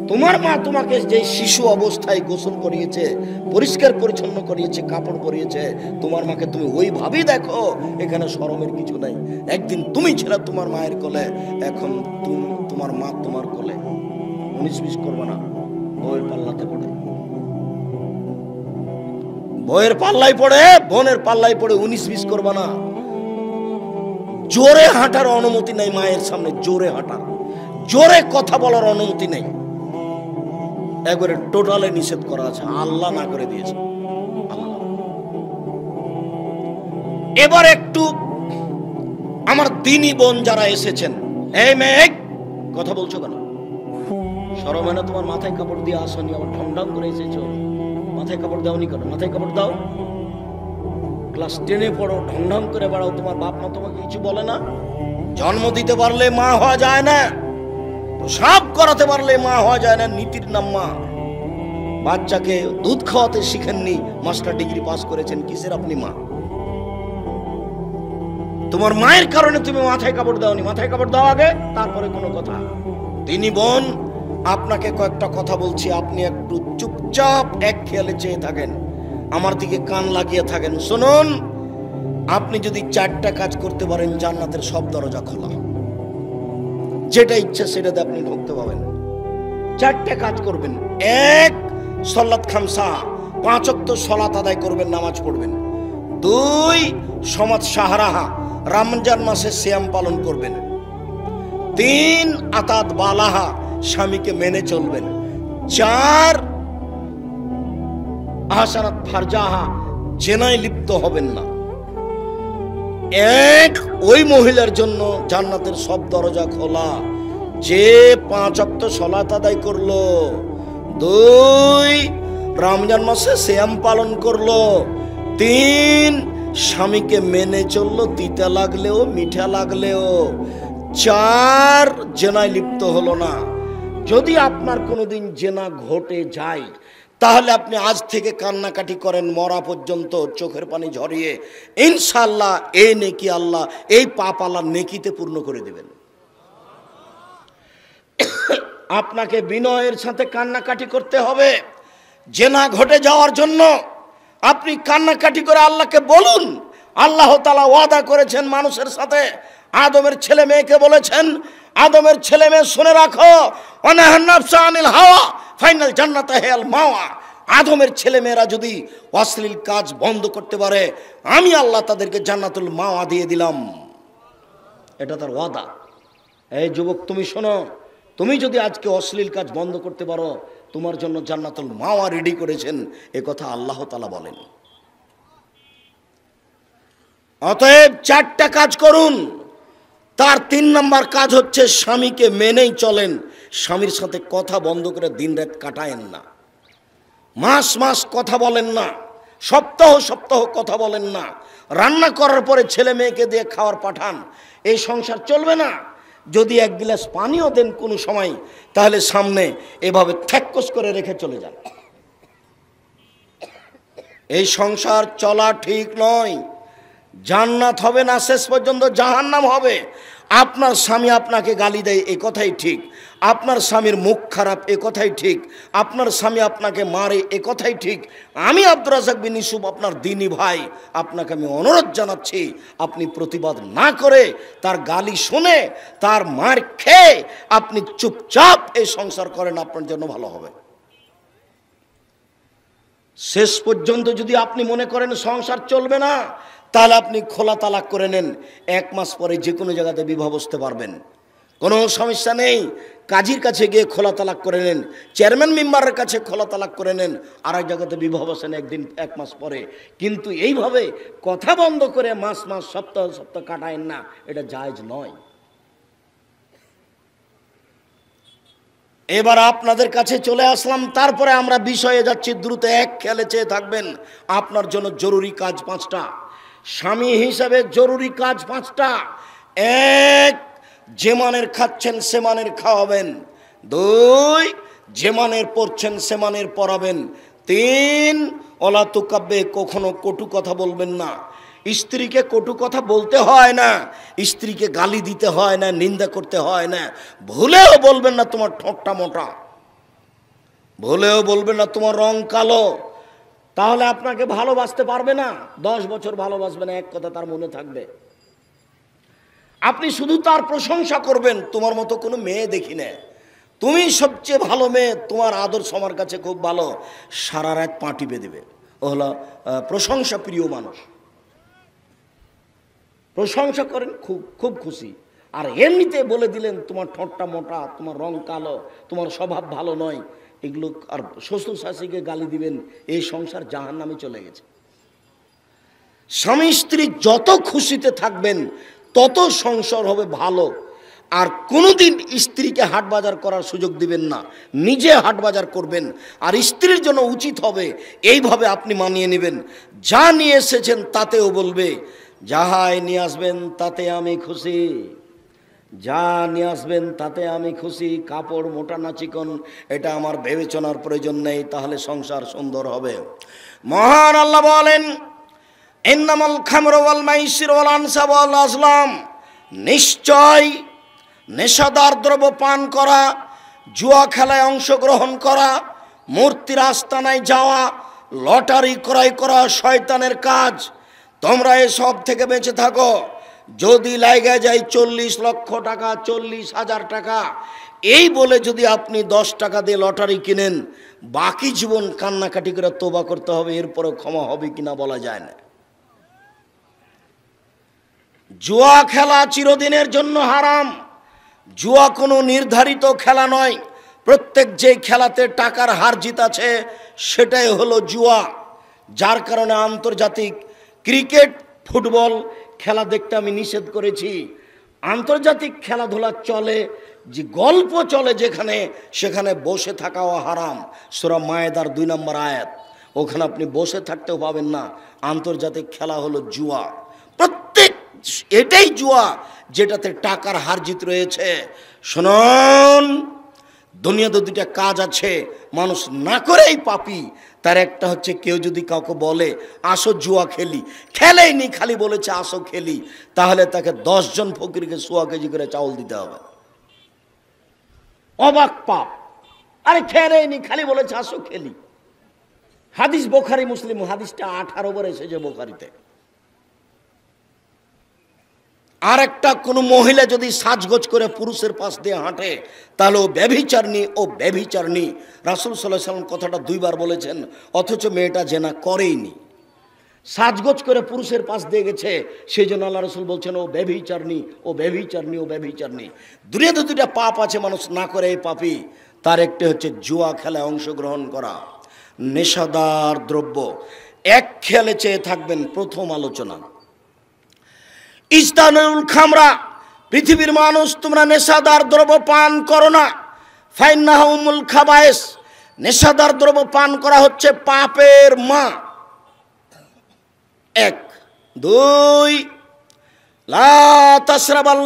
তোমার মা তোমাকে যে শিশু অবস্থায় গোসল করিয়েছে, পরিষ্কার পরিচ্ছন্ন করিয়েছে, কাপড় পরিয়েছে, তোমার মাকে তুমি ওইভাবেই দেখো। এখানে শরমের কিছু নাই। একদিন তুমি ছিলে তোমার মায়ের কোলে, এখন তোমার মা তোমার কোলে। 19-20 করবে না, বউয়ের পাল্লাতে পড়ে, বউয়ের পাল্লাই পড়ে, বোনের পাল্লাই পড়ে 19-20 করবে না। জোরে হাঁটার অনুমতি নেই মায়ের সামনে, জোরে হাঁটার, জোরে কথা বলার অনুমতি নেই, একবারে টোটালে নিষেধ করা আছে, আল্লাহ না করে দিয়েছে আল্লাহ। এবার একটু আমার দিনী বোন যারা এসেছেন, এই মেয়ে কথা বলছো কেন? শরম হয় না তোমার? মাথায় কাপড় দিয়ে আসনি, আবার ঢং ঢং করে এসেছো, মাথায় কাপড় দাওনি কেন? মাথায় কাপড় দাও। ক্লাস 10-এ পড়ো, ঢং ঢং করে বেড়াও, তোমার বাপ মা তোমাকে কিছু বলে না? জন্ম দিতে পারলে মা হওয়া যায় না, সব করাতে পারলে মা হওয়া যায় না, নীতির নাম মা। বাচ্চাকে দুধ খাওয়াতে শিখেননি, মাস্টার ডিগ্রি পাস করেছেন, কিসের আপনি মা? তোমার মায়ের কারণে তুমি মাথায় কাপড় দাওনি, মাথায় কাপড় দাও আগে, তারপরে কোনো কথা। তিনি বোন, আপনাকে কয়েকটা কথা বলছি, আপনি একটু চুপচাপ এক খেয়ালে চেয়ে থাকেন, আমার দিকে কান লাগিয়ে থাকেন, শুনুন। আপনি যদি 4টা কাজ করতে পারেন, জান্নাতের সব দরজা খোলা, যেটা ইচ্ছা সেটাতে আপনি ঢুকতে পাবেন। 4টা কাজ করবেন। 1, সলাত খামসা, 5 ওয়াক্ত সলাত আদায় করবেন, নামাজ পড়বেন। 2, সমাজ সাহারাহা, রমজান মাসে সিয়াম পালন করবেন। 3, আতাত বালাহা, স্বামীকে মেনে চলবেন। 4, আহসানাত ফারজাহা, জেনায় লিপ্ত হবেন না। 1, ওই মহিলার জন্য জান্নাতের সব দরজা খোলা, যে 5 ওয়াক্ত সালাত আদায় করলো। 2, রমজান মাসে সিয়াম পালন করলো। 3, স্বামীকে মেনে চললো, তিতা লাগলেও মিঠা লাগলেও। 4, জেনায় লিপ্ত হলো না। যদি আপনার কোনোদিন জেনা ঘটে যায়, তাহলে আপনি আজ থেকে কান্নাকাটি করেন মরা পর্যন্ত, চোখের পানি ঝরিয়ে, ইনশাআল্লাহ এই নেকি আল্লাহ, এই পাপ আল্লাহ নেকিতে পূর্ণ করে দেবেন। আপনাকে বিনয়ের সাথে কান্নাকাটি করতে হবে। জেনা ঘটে যাওয়ার জন্য আপনি কান্নাকাটি করে আল্লাহকে বলুন। আল্লাহ তাআলা ওয়াদা করেছেন মানুষের সাথে, আদমের ছেলে মেয়েকে বলেছেন, আদমের ছেলে মেয়ে শুনে রাখো, অনাহান নাফসা আনিল হাওয়া ফাইনাল জান্নাতা হিয়াল মাওয়া। আদমের ছেলে মেয়েরা যদি অশ্লীল কাজ বন্ধ করতে পারে, আমি আল্লাহ তাদেরকে জান্নাতুল মাওয়া দিয়ে দিলাম। এটা তার ওয়াদা। এই যুবক তুমি শোনো, তুমি যদি আজকে অশ্লীল কাজ বন্ধ করতে পারো, তোমার জন্য জান্নাতুল মাওয়া রেডি করেছেন, এ কথা আল্লাহ তাআলা বলেন। অতএব 4টা কাজ করুন। তার 3 নম্বর কাজ হচ্ছে স্বামীকে মেনেই চলেন, স্বামীর সাথে কথা বন্ধ করে দিন রাত কাটায়েন না, মাস মাস কথা বলেন না, সপ্তাহ সপ্তাহ কথা বলেন না। রান্না করার পরে ছেলে মেয়েকে দিয়ে খাওয়ার পাঠান, এই সংসার চলবে না। যদি 1 গ্লাস পানিও দেন কোনো সময়, তাহলে সামনে এভাবে থ্যাক্কস করে রেখে চলে যান। এই সংসার চলা ঠিক নয়। জান্নাত হবে না, শেষ পর্যন্ত জাহান্নাম হবে। আপনার স্বামী আপনাকে গালি দেয়, এ কথাই ঠিক। আপনার স্বামীর মুখ খারাপ, এ কথাই ঠিক। আপনার স্বামী আপনাকে মারে, এ কথাই ঠিক। আমি আব্দুর রাজ্জাক বিন ইউসুফ, আপনার দ্বীনি ভাই, আপনাকে আমি অনুরোধ জানাচ্ছি, আপনি প্রতিবাদ না করে, তার গালি শুনে, তার মার খেয়ে আপনি চুপচাপ এই সংসার করেন, আপনার জন্য ভালো হবে। শেষ পর্যন্ত যদি আপনি মনে করেন সংসার চলবে না, তাহলে আপনি খোলা তালাক করে নেন। 1 মাস পরে যে কোনো জায়গাতে বিবাহ বসতে পারবেন, কোনো সমস্যা নেই। কাজীর কাছে গিয়ে খোলা তালাক করে নেন, চেয়ারম্যান মেম্বারের কাছে খোলা তালাক করে নেন, আর এক জায়গাতে বিবাহ বসেন 1 মাস পরে। কিন্তু এইভাবে কথা বন্ধ করে মাস মাস সপ্তাহ সপ্তাহ কাটায়েন না, এটা জায়েজ নয়। এবার আপনাদের কাছে চলে আসলাম, তারপরে আমরা বিষয়ে যাচ্ছি দ্রুত, এক খেয়ালে চেয়ে থাকবেন। আপনার জন্য জরুরি কাজ 5টা, স্বামী হিসাবে জরুরি কাজ 5টা। 1, যে মানের খাচ্ছেন সে মানের খাওয়াবেন। 2, যে মানের পড়ছেন সে মানের পড়াবেন। 3, অলা তুকাব্বে, কখনো কটু কথা বলবেন না। স্ত্রীকে কটু কথা বলতে হয় না, স্ত্রীকে গালি দিতে হয় না, নিন্দা করতে হয় না। ভুলেও বলবেন না তোমার ঠোঁটটা মোটা, ভুলেও বলবেন না তোমার রং কালো। তাহলে আপনাকে ভালোবাসতে পারবে না, 10 বছর ভালোবাসবে না, এক কথা তার মনে থাকবে। আপনি শুধু তার প্রশংসা করবেন, তোমার মতো কোনো মেয়ে দেখি না, তুমি সবচেয়ে ভালো মেয়ে, তোমার আদর্শ আমার কাছে খুব ভালো, সারা রাত পা টিপে দেবে। ও হলো প্রশংসা প্রিয় মানুষ। প্রশংসা করেন, খুব খুব খুশি। আর এমনিতে বলে দিলেন তোমার ঠোঁটটা মোটা, তোমার রং কালো, তোমার স্বভাব ভালো নয়, এগুলো আর শ্বশুর শাশুড়িকে গালি দিবেন, এই সংসার জাহান্নামে চলে গেছে। স্বামী স্ত্রী যত খুশিতে থাকবেন তত সংসার হবে ভালো। আর কোনোদিন স্ত্রীকে হাট বাজার করার সুযোগ দিবেন না, নিজে হাট বাজার করবেন। আর স্ত্রীর জন্য উচিত হবে এইভাবে আপনি মানিয়ে নেবেন, যা নিয়ে এসেছেন তাতেও বলবে যাহাই নিয়ে আসবেন তাতে আমি খুশি, যা নিয়ে আসবেন তাতে আমি খুশি, কাপড় মোটা না চিকন এটা আমার বিবেচনার প্রয়োজন নেই, তাহলে সংসার সুন্দর হবে। মহান আল্লাহ বলেন ইন্নামাল খামরু ওয়াল মাইসির ওয়াল আনসাব ওয়াল আজলাম, নিশ্চয় নেশাদার দ্রব্য পান করা, জুয়া খেলায় অংশগ্রহণ করা, মূর্তির আস্তানায় যাওয়া, লটারি ক্রয় করা শয়তানের কাজ। তোমরা এসব থেকে বেঁচে থাকো। যদি লাগে যায় 40 লক্ষ টাকা, 40,000 টাকা, এই বলে যদি আপনি 10 টাকা দিয়ে লটারি কিনেন, বাকি জীবন কান্নাকাটি করে তোবা করতে হবে, এরপরে ক্ষমা হবে কিনা বলা যায় না। জুয়া খেলা চিরদিনের জন্য হারাম। জুয়া কোনো নির্ধারিত খেলা নয়, প্রত্যেক যে খেলাতে টাকার হার জিত আছে সেটাই হলো জুয়া। যার কারণে আন্তর্জাতিক ক্রিকেট, ফুটবল খেলা দেখতে আমি নিষেধ করেছি। আন্তর্জাতিক খেলাধুলা চলে, যে গল্প চলে যেখানে, সেখানে বসে থাকাও হারাম। সূরা মায়েদার 2 নম্বর আয়াত, ওখানে আপনি বসে থাকতেও পাবেন না। আন্তর্জাতিক খেলা হলো জুয়া, প্রত্যেক এটাই জুয়া যেটাতে টাকার হার জিত রয়েছে। শুনুন, দুনিয়াতে 2টা কাজ আছে মানুষ না করেই পাপী। তার একটা হচ্ছে কেউ যদি কাউকে বলে আসো জুয়া খেলি, খেলেইনি, খালি বলেছে আসো খেলি, তাহলে তাকে 10 জন ফকিরকে 100 কেজি করে চাউল দিতে হবে। অবাক পাপ। আরে খেলেইনি, খালি বলেছে আসো খেলি। হাদিস বুখারী মুসলিম, হাদিসটা 18 বার এসেছে বুখারীতে। আর একটা কোনো মহিলা যদি সাজগোজ করে পুরুষের পাশ দিয়ে হাঁটে, তাহলে ও ব্যভিচারিণী, ও ব্যভিচারিণী। রাসূল সাল্লাল্লাহু আলাইহি ওয়াসাল্লাম কথাটা 2 বার বলেছেন, অথচ মেয়েটা জেনা করেইনি। সাজগোজ করে পুরুষের পাশ দিয়ে গেছে, সেই জন্য আল্লাহ রাসূল বলছেন ও ব্যভিচারিণী, ও ব্যভিচারিণী, ও ব্যভিচারিণী। দুনিয়াতে 2টা পাপ আছে মানুষ না করে এই পাপী। তার একটি হচ্ছে জুয়া খেলায় অংশগ্রহণ করা, নেশাদার দ্রব্য। এক খেয়ালে চেয়ে থাকবেন। প্রথম আলোচনা ইজতানুল খামরা, পৃথিবীর মানুষ তোমরা নেশাদার দ্রব্য পান করো না, ফাইন্নাহা উমুল খাবায়েস, নেশাদার দ্রব্য পান করা হচ্ছে পাপের মা। 1 2 লা তাশরাবাল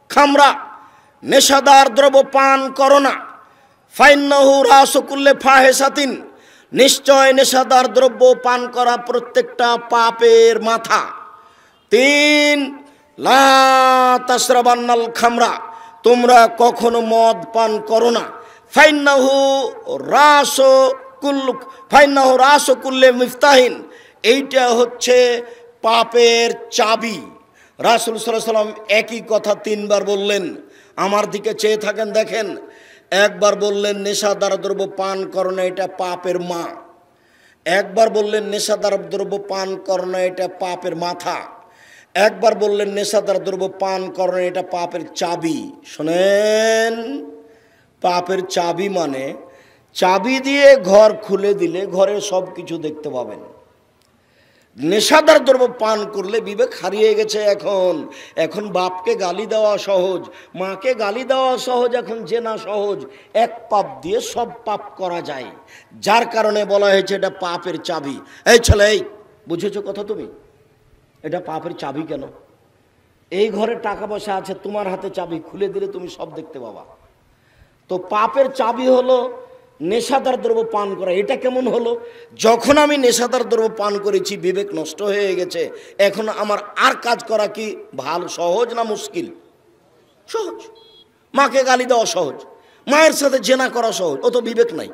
খামরা, নেশাদার দ্রব্য পান করো না, ফাইন্নাহু রাসু কুল্লি ফাহিশাতিন, নিশ্চয় নেশাদার দ্রব্য পান করা প্রত্যেকটা পাপের মাথা। 3 লা তাশরাবান্নাল খামরা, তোমরা কখনো মদ পান করো না, ফাইন্নাহু রাসু কুল্লি মিফতাহিন, এইটা হচ্ছে পাপের চাবি। রাসূল সাল্লাল্লাহু আলাইহি ওয়াসাল্লাম একই কথা 3 বার বললেন। আমার দিকে চেয়ে থাকেন, দেখেন। একবার বললেন নেশাদার দ্রব্য পান করো না, এটা পাপের মা। একবার বললেন নেশাদার দ্রব্য পান করো না, এটা পাপের মাথা। একবার বললেন নেশাদার দ্রব্য পান করো না, এটা পাপের চাবি। শোনেন, পাপের চাবি মানে চাবি দিয়ে ঘর খুলে দিলে ঘরের সব কিছু দেখতে পাবেন। নেশাদার দ্রব্য পান করলে বিবেক হারিয়ে গেছে। এখন বাপকে গালি দেওয়া সহজ, মাকে গালি দেওয়া সহজ, এখন জেনা সহজ। এক পাপ দিয়ে সব পাপ করা যায়, যার কারণে বলা হয়েছে এটা পাপের চাবি। এই ছেলে, এই বুঝেছো কথা তুমি? এটা পাপের চাবি কেন? এই ঘরে টাকা পয়সা আছে, তোমার হাতে চাবি, খুলে দিলে তুমি সব দেখতে পাবা। তো পাপের চাবি হলো নেশাদার দ্রব্য পান করা এটা কেমন হলো? যখন আমি নেশাদার দ্রব্য পান করেছি বিবেক নষ্ট হয়ে গেছে, এখন আমার আর কাজ করা কি ভালো, সহজ না মুশকিল? সহজ। মাকে গালি দেওয়া সহজ, মায়ের সাথে জেনা করা সহজ, ও তো বিবেক নাই।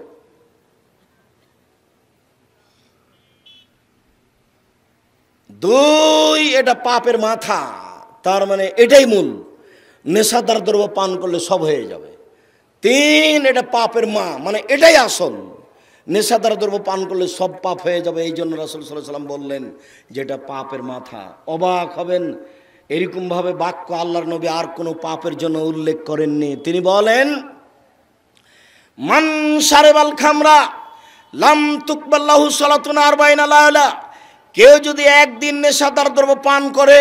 দুই, এটা পাপের মাথা, তার মানে এটাই মূল, নেশাদার দ্রব্য পান করলে সব হয়ে যাবে। তিন, এটা পাপের মা, মানে এটাই আসল, নেশাদার দ্রব্য পান করলে সব পাপ হয়ে যাবে। এই জন্য রাসূল সাল্লাল্লাহু আলাইহি ওয়াসাল্লাম বললেন যেটা পাপের মাথা। অবাক হবেন, এরকমভাবে বাক্য আল্লাহর নবী আর কোনো পাপের জন্য উল্লেখ করেননি। তিনি বলেন, মান শারিবাল খামরা লাম তুকবাল্লাহু সালাতুন আরবাইনা লাইলা, কেউ যদি একদিন নেশাদার দ্রব্য পান করে,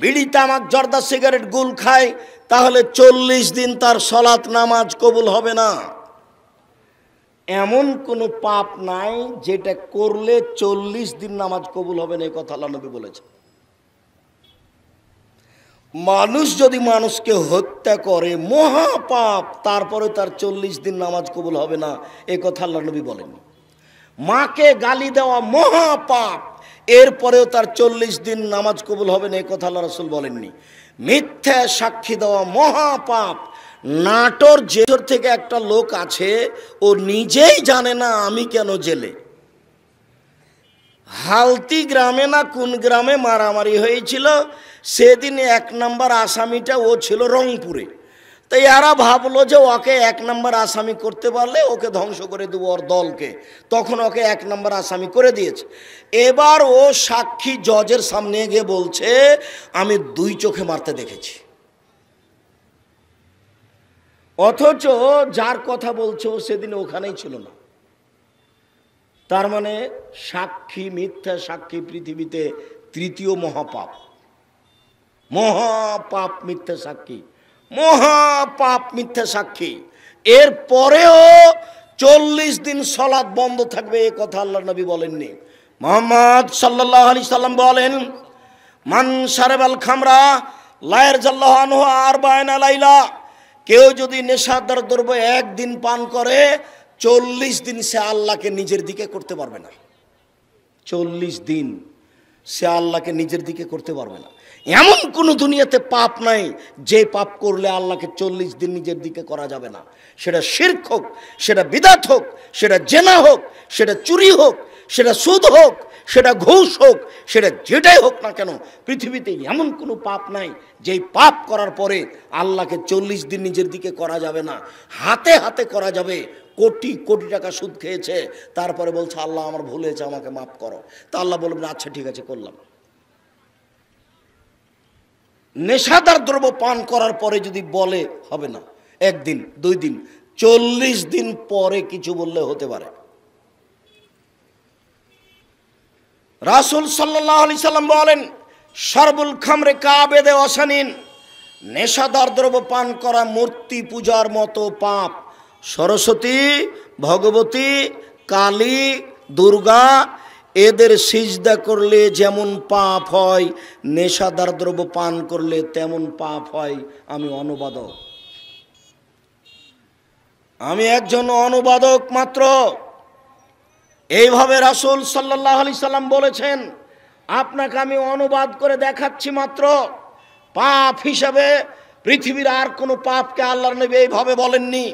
বিড়ি, তামাক, জর্দা, সিগারেট, গুল খায়, তাহলে 40 দিন তার সালাত নামাজ কবুল হবে না। এমন কোনো পাপ নাই যেটা করলে 40 দিন নামাজ কবুল হবে না, এই কথা আল্লাহ নবী বলেছেন। মানুষ যদি মানুষকে হত্যা করে মহাপাপ, তারপরে তার 40 দিন নামাজ কবুল হবে না, এই কথা আল্লাহ নবী বলেন। মাকে গালি দেওয়া মহাপাপ, এরপরেও তার 40 দিন নামাজ কবুল হবে না, এই কথা আল্লাহ রাসূল বলেননি। মিথ্যা সাক্ষী দেওয়া মহাপাপ। নাটোর জেল থেকে একটা লোক আছে, ও নিজেই জানে না আমি কেন জেলে। হালতি গ্রামে না কোন গ্রামে মারামারি হয়েছিল, সেদিন 1 নম্বর আসামিটা ও ছিল রংপুরে। তো এরা ভাবলো যে ওকে 1 নম্বর আসামি করতে পারলে ওকে ধ্বংস করে দেবো ওর দলকে, তখন ওকে 1 নম্বর আসামি করে দিয়েছে। এবার ও সাক্ষী জজের সামনে গিয়ে বলছে আমি 2 চোখে মারতে দেখেছি, অথচ যার কথা বলছে ও সেদিন ওখানেই ছিল না। তার মানে সাক্ষী, মিথ্যা সাক্ষী পৃথিবীতে 3য় মহাপাপ। মহাপাপ মিথ্যা সাক্ষী, মহাপাপ মিথ্যা সাক্ষী। এর পরেও 40 দিন সালাত বন্ধ থাকবে, এ কথা আল্লাহর নবী বলেননি। মুহাম্মদ সাল্লাল্লাহু আলাইহি সাল্লাম বলেন, মান শারাবাল খামরা লা ইয়ারজাল্লাহু আনহু আরবাইনা লাইলা, কেউ যদি নেশাদার দ্রব্য 1 দিন পান করে, 40 দিন সে আল্লাহকে নিজের দিকে করতে পারবে না। 40 দিন সে আল্লাহকে নিজের দিকে করতে পারবে না। এমন কোনো দুনিয়াতে পাপ নাই যে পাপ করলে আল্লাহকে 40 দিন নিজের দিকে করা যাবে না। সেটা শিরক হোক, সেটা বিদআত হোক, সেটা জেনা হোক, সেটা চুরি হোক, সেটা সুদ হোক, সেটা ঘুষ হোক, সেটা যেটাই হোক না কেন, পৃথিবীতে এমন কোনো পাপ নাই যেই পাপ করার পরে আল্লাহকে 40 দিন নিজের দিকে করা যাবে না। হাতে হাতে করা যাবে। কোটি কোটি টাকা সুদ খেয়েছে, তারপরে বলছে আল্লাহ আমার ভুল হয়েছে, আমাকে মাফ করো, তা আল্লাহ বলবেন আচ্ছা ঠিক আছে করলাম। নেশাদার দ্রব্য পান করার পরে যদি বলে হবে না, 1 দিন 2 দিন, 40 দিন পরে কিছু বললে হতে পারে। রাসূল সাল্লাল্লাহু আলাইহি সাল্লাম বলেন, শারবুল খামরে কাবেদে ওয়াসানিন, নেশাদার দ্রব্য পান করা মূর্তি পূজার মতো পাপ। সরস্বতী, ভগবতী, কালী, দুর্গা, এদের সিজদা করলে যেমন পাপ হয়, নেশাদার দ্রব্য পান করলে তেমন পাপ হয়। আমি অনুবাদক, আমি একজন অনুবাদক মাত্র। এইভাবে রাসূল সাল্লাল্লাহু আলাইহি সাল্লাম বলেছেন, আপনাকে আমি অনুবাদ করে দেখাচ্ছি মাত্র। পাপ হিসাবে পৃথিবীর আর কোনো পাপকে আল্লাহর নবী এইভাবে বলেননি।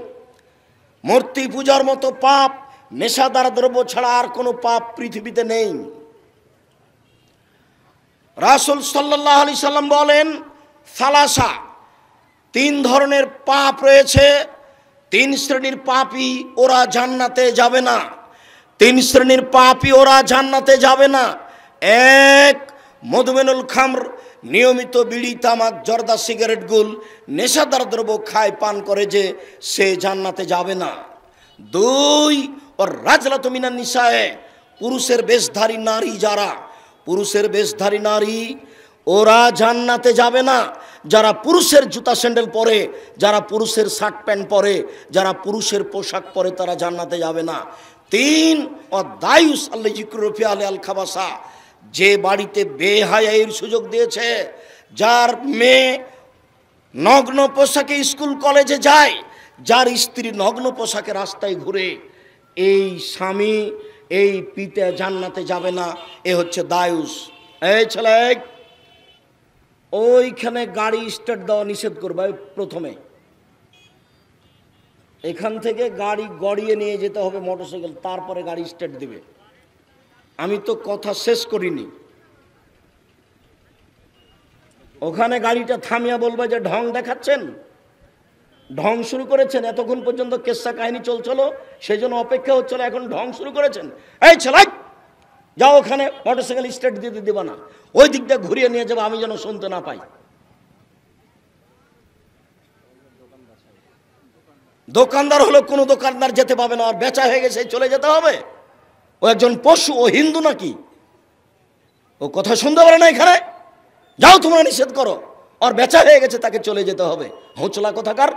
মূর্তি পূজার মতো পাপ, নেশাদার দ্রব্য ছাড়া আর কোনো পাপ পৃথিবীতে নেই। রাসূল সাল্লাল্লাহু আলাইহি সাল্লাম বলেন, সালাসা, 3 ধরনের পাপ রয়েছে। 3 শ্রেণীর পাপী ওরা জান্নাতে যাবে না। 3 শ্রেণীর পাপী ওরা জান্নাতে যাবে না। 1, মদমেনুল খামর, নিয়মিত বিড়ি, তামাক, জর্দা, সিগারেট, গুল, নেশাদার দ্রব্য খায়, পান করে যে, সে জান্নাতে যাবে না। 2, ওর রাজলাতু মিনান নিসায়ে, পুরুষের বেশধারী নারী যারা, পুরুষের বেশধারী নারী ওরা জান্নাতে যাবে না। যারা পুরুষের জুতা স্যান্ডেল পরে, যারা পুরুষের শার্ট প্যান্ট পরে, যারা পুরুষের পোশাক পরে, তারা জান্নাতে যাবে না। 3, ও দায়ুস আল্লাহ জিক্রুফি আলে আল খাবাসা, যে বাড়িতে বেহায়াইয়ের সুযোগ দিয়েছে, যার মেয়ে নগ্ন পোশাকে স্কুল কলেজে যায়, যার স্ত্রী নগ্ন পোশাকে রাস্তায় ঘুরে, এই স্বামী এই পিতা জান্নাতে যাবে না, এ হচ্ছে দায়ুস। এই ছেলে, ওইখানে গাড়ি স্টার্ট দেওয়া নিষেধ করবে প্রথমে। এখান থেকে গাড়ি গড়িয়ে নিয়ে যেতে হবে মোটরসাইকেল, তারপরে গাড়ি স্টার্ট দিবে। আমি তো কথা শেষ করিনি। ওখানে গাড়িটা থামিয়া বলবে যে ঢং দেখাচ্ছেন, ঢং শুরু করেছেন, এতক্ষণ পর্যন্ত কেসা কাহিনী চলছিল, সেই জন্য অপেক্ষা হচ্ছিল, এখন ঢং শুরু করেছেন। এই ছেলে, যাও ওখানে মোটরসাইকেল স্টার্ট দিতে দিবা না, ওই দিকটা ঘুরিয়ে নিয়ে যাবো, আমি যেন শুনতে না পাই। দোকানদার হলো কোনো দোকানদার যেতে পাবে না, আর বেচা হয়ে গেছে চলে যেতে হবে। ও একজন পশু, ও হিন্দু নাকি? ও কথা শুনতে পারে না এখানে? যাও তোমরা নিষেধ করো, আর বেচা হয়ে গেছে, তাকে চলে যেতে হবে। হোঁচলা কোথাকার।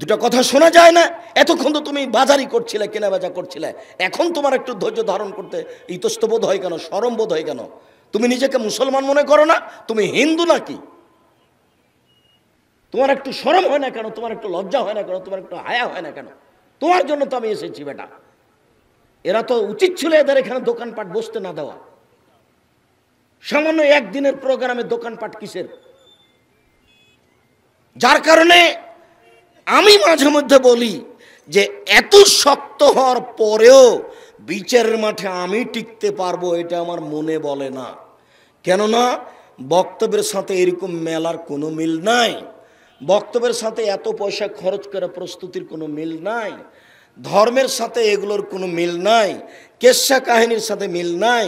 দুটা কথা শোনা যায় না? এতক্ষণ তো তুমি বাজারই করছিলে, কেনা বেচা করছিলে, এখন তোমার একটু ধৈর্য ধারণ করতে ইতস্তবোধ হয় কেন, শরম বোধ হয় কেন? তুমি নিজেকে মুসলমান মনে করো না? তুমি হিন্দু নাকি? তোমার একটু শরম হয় না কেন? তোমার একটু লজ্জা হয় না কেন? তোমার একটু হায়া হয় না কেন? তোমার জন্য তো আমি এসেছি বেটা। এরা তো উচিত ছিল এদের এখানে দোকানপাট বসতে না দেওয়া। সামান্য একদিনের প্রোগ্রামে দোকানপাট কিসের? যার কারণে আমি মাঝে মধ্যে বলি যে এত শক্ত হওয়ার পরেও বিচারের মাঠে আমি টিকতে পারবো, এটা আমার মনে বলে না। কেননা বক্তব্যের সাথে এরকম মেলার কোনো মিল নাই, বক্তব্যের সাথে এত পয়সা খরচ করে প্রস্তুতির কোনো মিল নাই, ধর্মের সাথে এগুলোর কোনো মিল নাই, কেসা কাহিনীর সাথে মিল নাই।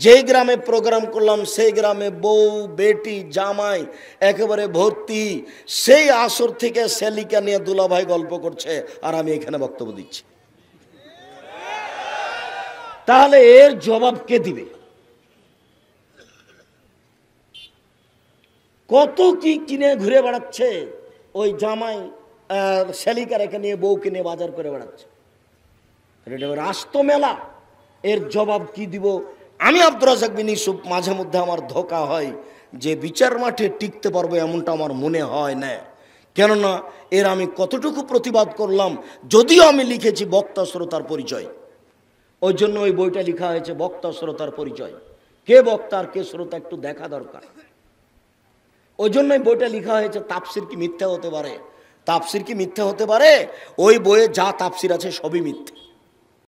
যেই গ্রামে প্রোগ্রাম করলাম সেই গ্রামে বউ বেটি জামাই একেবারে ভর্তি, সেই আসর থেকে সেলিকা নিয়ে দুলাভাই গল্প করছে, আর আমি এখানে বক্তব্য দিচ্ছি। তাহলে এর জবাব কে দিবে? কত কি কিনে ঘুরে বেড়াচ্ছে ওই জামাই, সেলিকা রেখে নিয়ে বউকে নিয়ে বাজার করে বেড়াচ্ছে, রাস্ত মেলা। এর জবাব কি দিব? আমি আব্দুর রাজ্জাক বিন ইউসুফ মাঝে মধ্যে আমার ধোঁকা হয় যে বিচার মাঠে টিকতে পারবো এমনটা আমার মনে হয় না। কেননা এর আমি কতটুকু প্রতিবাদ করলাম, যদিও আমি লিখেছি বক্তা শ্রোতার পরিচয়, ওই জন্য ওই বইটা লেখা হয়েছে বক্তা শ্রোতার পরিচয়। কে বক্তা আর কে শ্রোতা একটু দেখা দরকার। ওই জন্যই বইটা লেখা হয়েছে তাফসির কি মিথ্যা হতে পারে? তাফসির কি মিথ্যা হতে পারে? ওই বইয়ে যা তাফসির আছে সবই মিথ্যা।